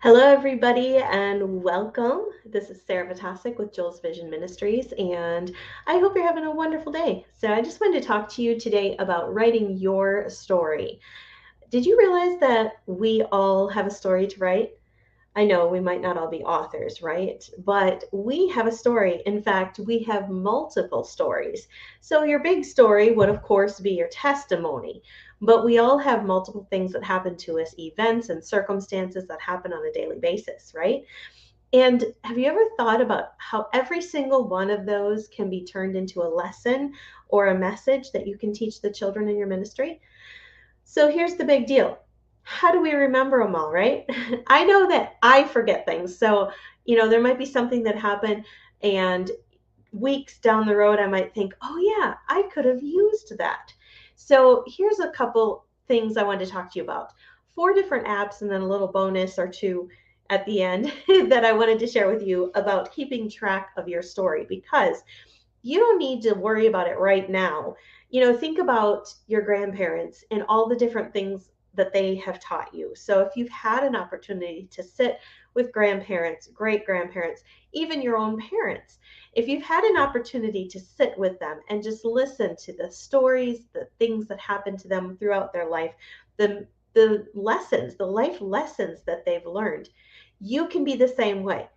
Hello, everybody, and welcome. This is Sarah Vitasic with Joel's Vision Ministries, and I hope you're having a wonderful day. So, I just wanted to talk to you today about writing your story. Did you realize that we all have a story to write? I know we might not all be authors, right? But we have a story. In fact, we have multiple stories. So, your big story would, of course, be your testimony. But we all have multiple things that happen to us, events and circumstances that happen on a daily basis, right? And have you ever thought about how every single one of those can be turned into a lesson or a message that you can teach the children in your ministry? So here's the big deal. How do we remember them all, right? I know that I forget things. So, there might be something that happened, and weeks down the road, I might think, oh, yeah, I could have used that. So, here's a couple things I wanted to talk to you about. 4 different apps, and then a little bonus or two at the end that I wanted to share with you about keeping track of your story, because you don't need to worry about it right now. Think about your grandparents and all the different things that they have taught you. So if you've had an opportunity to sit with grandparents, great grandparents, even your own parents, if you've had an opportunity to sit with them and just listen to the stories, the things that happened to them throughout their life, the lessons, the life lessons that they've learned, you can be the same way.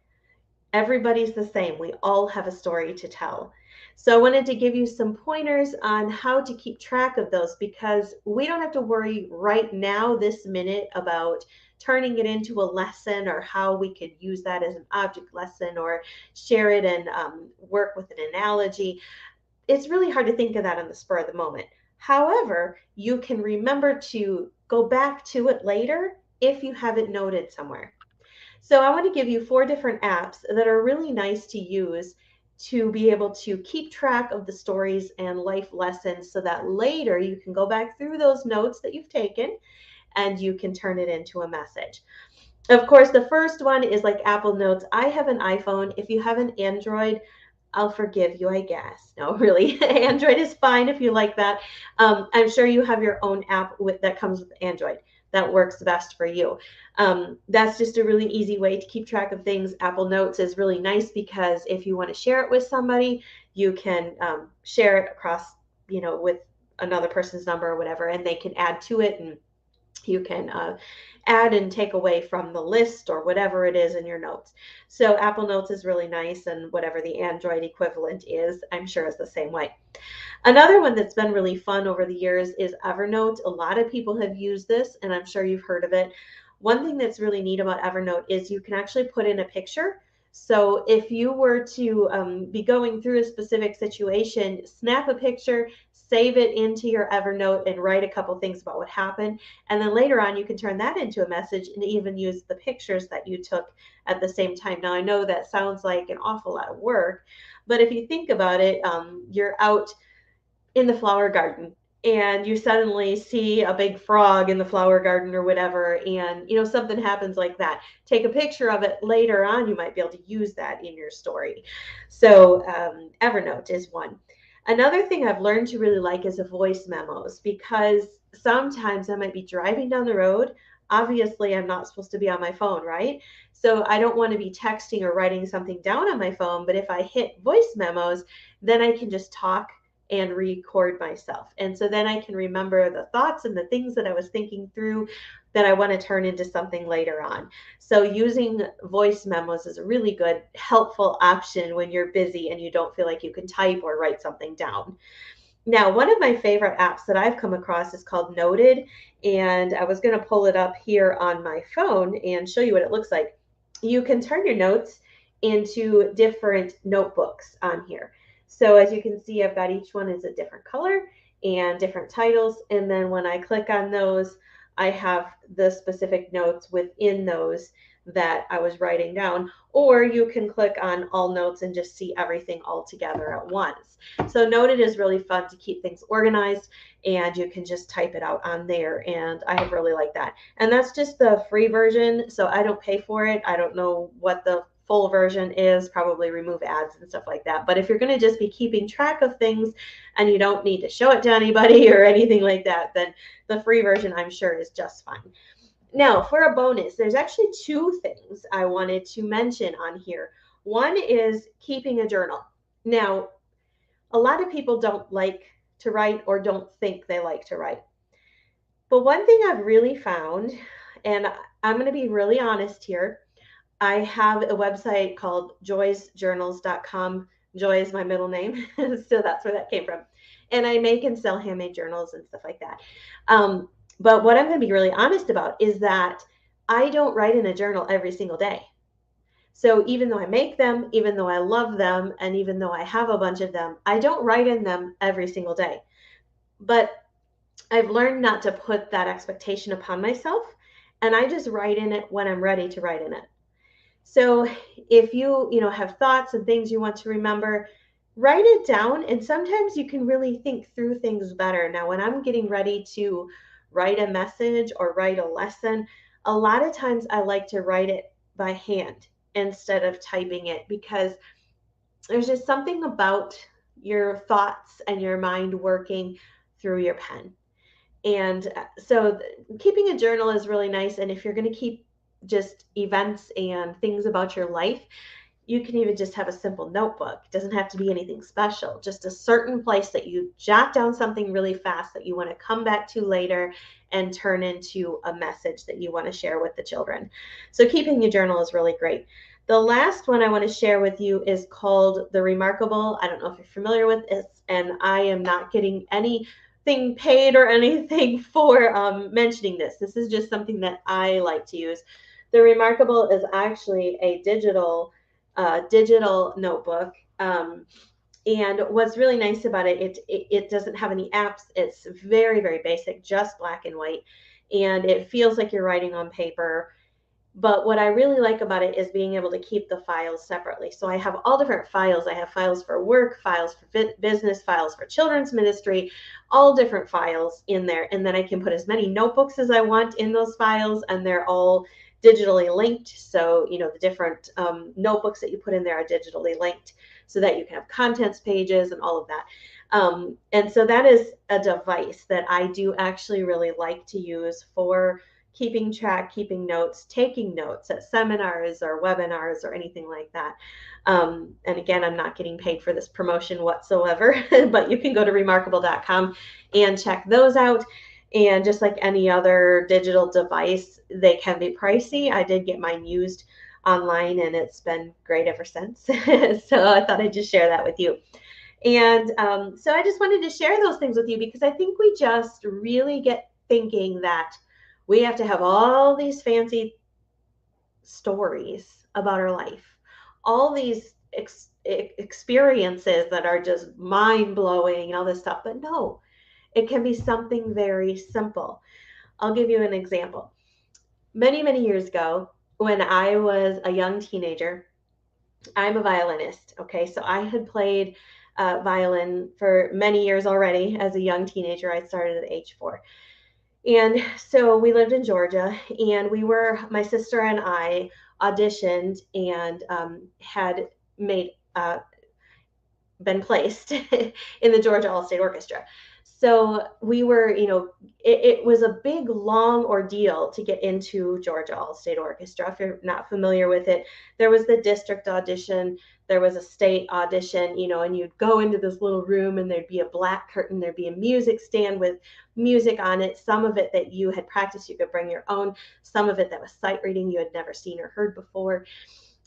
Everybody's the same. We all have a story to tell. So I wanted to give you some pointers on how to keep track of those, because we don't have to worry right now, this minute, about turning it into a lesson or how we could use that as an object lesson or share it and work with an analogy. It's really hard to think of that on the spur of the moment. However, you can remember to go back to it later if you have it noted somewhere. So I want to give you 4 different apps that are really nice to use to be able to keep track of the stories and life lessons so that later you can go back through those notes that you've taken and you can turn it into a message. Of course, the first one is like Apple Notes. I have an iPhone. If you have an Android, I'll forgive you, I guess. No, really. Android is fine if you like that. I'm sure you have your own app that comes with Android that works best for you. That's just a really easy way to keep track of things. Apple Notes is really nice because if you want to share it with somebody, you can share it across, with another person's number or whatever, and they can add to it, and you can add and take away from the list or whatever it is in your notes. So Apple Notes is really nice, and whatever the Android equivalent is, I'm sure is the same way. Another one that's been really fun over the years is Evernote. A lot of people have used this, and I'm sure you've heard of it. One thing that's really neat about Evernote is you can actually put in a picture. So if you were to be going through a specific situation, snap a picture, save it into your Evernote, and write a couple things about what happened. And then later on, you can turn that into a message and even use the pictures that you took at the same time. Now, I know that sounds like an awful lot of work, but if you think about it, you're out in the flower garden and you suddenly see a big frog in the flower garden or whatever, and something happens like that, take a picture of it. Later on, you might be able to use that in your story. So Evernote is one. Another thing I've learned to really like is the voice memos, because sometimes I might be driving down the road. Obviously, I'm not supposed to be on my phone, right? So I don't want to be texting or writing something down on my phone, but if I hit voice memos, then I can just talk and record myself. And so then I can remember the thoughts and the things that I was thinking through that I want to turn into something later on. So using voice memos is a really good, helpful option when you're busy and you don't feel like you can type or write something down. Now, one of my favorite apps that I've come across is called Noted, and I was going to pull it up here on my phone and show you what it looks like. You can turn your notes into different notebooks on here. So as you can see, I've got each one is a different color and different titles. And then when I click on those, I have the specific notes within those that I was writing down. Or you can click on all notes and just see everything all together at once. So Noted is really fun to keep things organized, and you can just type it out on there. And I have really liked that. And that's just the free version, so I don't pay for it. I don't know what the full version is, probably remove ads and stuff like that. But if you're going to just be keeping track of things and you don't need to show it to anybody or anything like that, then the free version, I'm sure, is just fine. Now, for a bonus, there's actually two things I wanted to mention on here. One is keeping a journal. Now, a lot of people don't like to write or don't think they like to write. But one thing I've really found, and I'm going to be really honest here, I have a website called joysjournals.com. Joy is my middle name, so that's where that came from. And I make and sell handmade journals and stuff like that. But what I'm going to be really honest about is that I don't write in a journal every single day. So even though I make them, even though I love them, and even though I have a bunch of them, I don't write in them every single day. But I've learned not to put that expectation upon myself, and I just write in it when I'm ready to write in it. So if you have thoughts and things you want to remember, write it down, and sometimes you can really think through things better. Now, when I'm getting ready to write a message or write a lesson, a lot of times I like to write it by hand instead of typing it, because there's just something about your thoughts and your mind working through your pen. And so keeping a journal is really nice. And if you're going to keep just events and things about your life, you can even just have a simple notebook. It doesn't have to be anything special, just a certain place that you jot down something really fast that you want to come back to later and turn into a message that you want to share with the children. So keeping a journal is really great. The last one I want to share with you is called The Remarkable. I don't know if you're familiar with this, and I am not getting anything paid or anything for mentioning this. This is just something that I like to use. The Remarkable is actually a digital notebook. And what's really nice about it doesn't have any apps. It's very, very basic, just black and white. And it feels like you're writing on paper. But what I really like about it is being able to keep the files separately. So I have all different files. I have files for work, files for business, files for children's ministry, all different files in there. And then I can put as many notebooks as I want in those files, and they're all digitally linked. So, the different notebooks that you put in there are digitally linked so that you can have contents pages and all of that. And so that is a device that I do actually really like to use for keeping track, keeping notes, taking notes at seminars or webinars or anything like that. And again, I'm not getting paid for this promotion whatsoever, but you can go to remarkable.com and check those out. And just like any other digital device, they can be pricey. I did get mine used online, and it's been great ever since. So I thought I'd just share that with you. And so I just wanted to share those things with you, because I think we just really get thinking that we have to have all these fancy stories about our life, all these experiences that are just mind blowing and all this stuff. But no, it can be something very simple. I'll give you an example. Many, many years ago, when I was a young teenager, I'm a violinist. Okay, so I had played violin for many years already. As a young teenager, I started at age 4. And so we lived in Georgia, and my sister and I auditioned and had made been placed in the Georgia All-State Orchestra. So we were, it was a big, long ordeal to get into Georgia All-State Orchestra. If you're not familiar with it, there was the district audition, there was a state audition, and you'd go into this little room, and there'd be a black curtain, there'd be a music stand with music on it. Some of it that you had practiced, you could bring your own. Some of it that was sight reading you had never seen or heard before.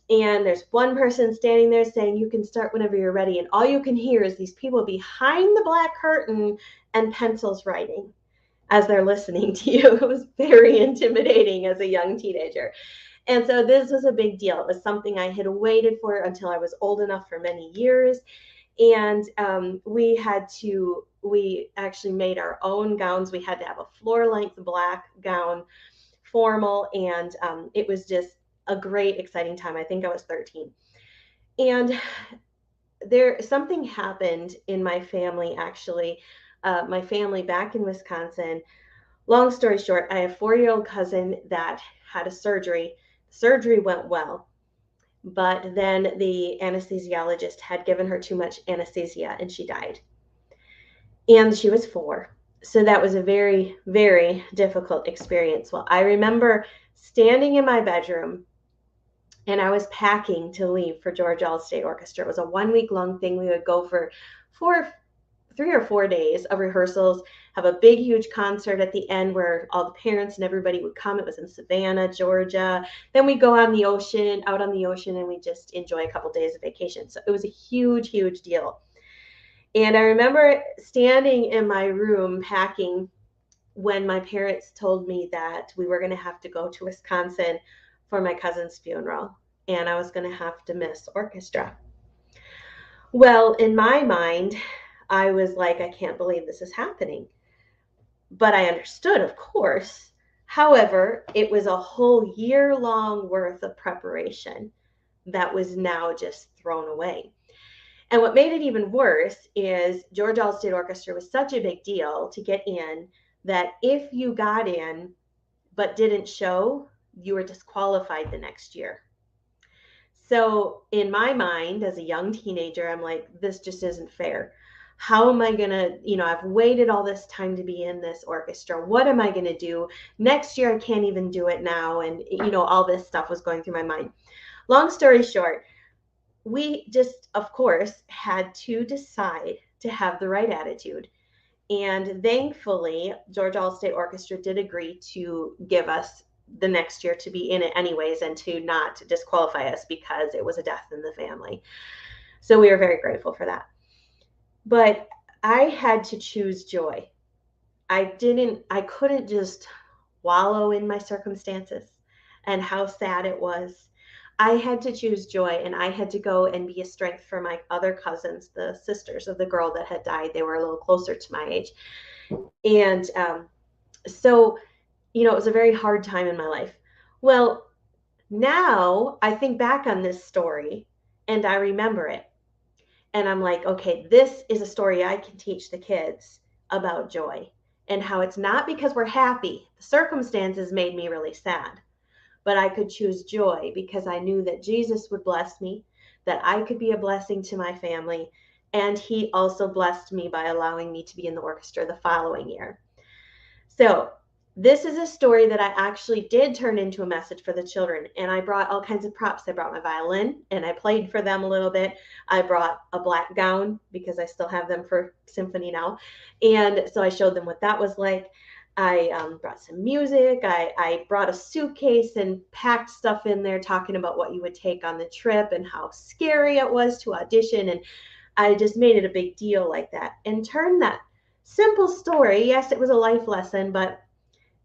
And there's one person standing there saying, you can start whenever you're ready. And all you can hear is these people behind the black curtain and pencils writing as they're listening to you. It was very intimidating as a young teenager. And so this was a big deal. It was something I had waited for until I was old enough for many years. And we actually made our own gowns. We had to have a floor-length black gown, formal, and it was just a great, exciting time. I think I was 13. And something happened in my family, actually. My family back in Wisconsin, long story short, I have a 4-year-old cousin that had a surgery. The surgery went well, but then the anesthesiologist had given her too much anesthesia and she died. And she was 4. So that was a very, very difficult experience. Well, I remember standing in my bedroom and I was packing to leave for Georgia All State Orchestra. It was a 1 week long thing. We would go for 3 or 4 days of rehearsals, have a big, huge concert at the end where all the parents and everybody would come. It was in Savannah, Georgia. Then we go out on the ocean, and we just enjoy a couple days of vacation. So it was a huge, huge deal. And I remember standing in my room packing when my parents told me that we were going to have to go to Wisconsin for my cousin's funeral and I was going to have to miss orchestra. Well, in my mind, I was like, I can't believe this is happening. But I understood, of course. However, it was a whole year long worth of preparation that was now just thrown away. And what made it even worse is Georgia All State Orchestra was such a big deal to get in that if you got in but didn't show, you were disqualified the next year. So, in my mind, as a young teenager, I'm like, this just isn't fair. How am I going to, I've waited all this time to be in this orchestra. What am I going to do? Next year, I can't even do it now. And, all this stuff was going through my mind. Long story short, we just, of course, had to decide to have the right attitude. And thankfully, Georgia All State Orchestra did agree to give us the next year to be in it anyways and to not disqualify us because it was a death in the family. So we were very grateful for that. But I had to choose joy. I couldn't just wallow in my circumstances and how sad it was. I had to choose joy, and I had to go and be a strength for my other cousins, the sisters of the girl that had died. They were a little closer to my age. And so, it was a very hard time in my life. Well, now I think back on this story and I remember it. And I'm like, okay, this is a story I can teach the kids about joy and how it's not because we're happy. The circumstances made me really sad, but I could choose joy because I knew that Jesus would bless me, that I could be a blessing to my family. And he also blessed me by allowing me to be in the orchestra the following year. So this is a story that I actually did turn into a message for the children. And I brought all kinds of props. I brought my violin and I played for them a little bit. I brought a black gown because I still have them for symphony now. And so I showed them what that was like. I brought some music. I brought a suitcase and packed stuff in there talking about what you would take on the trip and how scary it was to audition. And I just made it a big deal like that and turned that simple story. Yes, it was a life lesson, but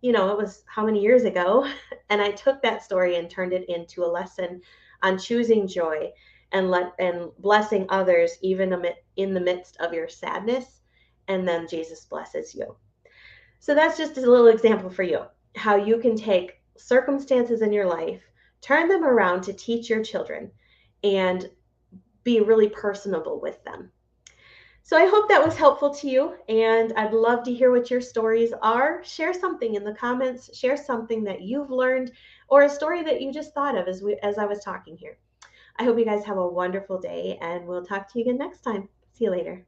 it was how many years ago? And I took that story and turned it into a lesson on choosing joy and blessing others even in the midst of your sadness. And then Jesus blesses you. So that's just a little example for you, how you can take circumstances in your life, turn them around to teach your children and be really personable with them. So I hope that was helpful to you, and I'd love to hear what your stories are. Share something in the comments, share something that you've learned or a story that you just thought of as I was talking here. I hope you guys have a wonderful day, and we'll talk to you again next time. See you later.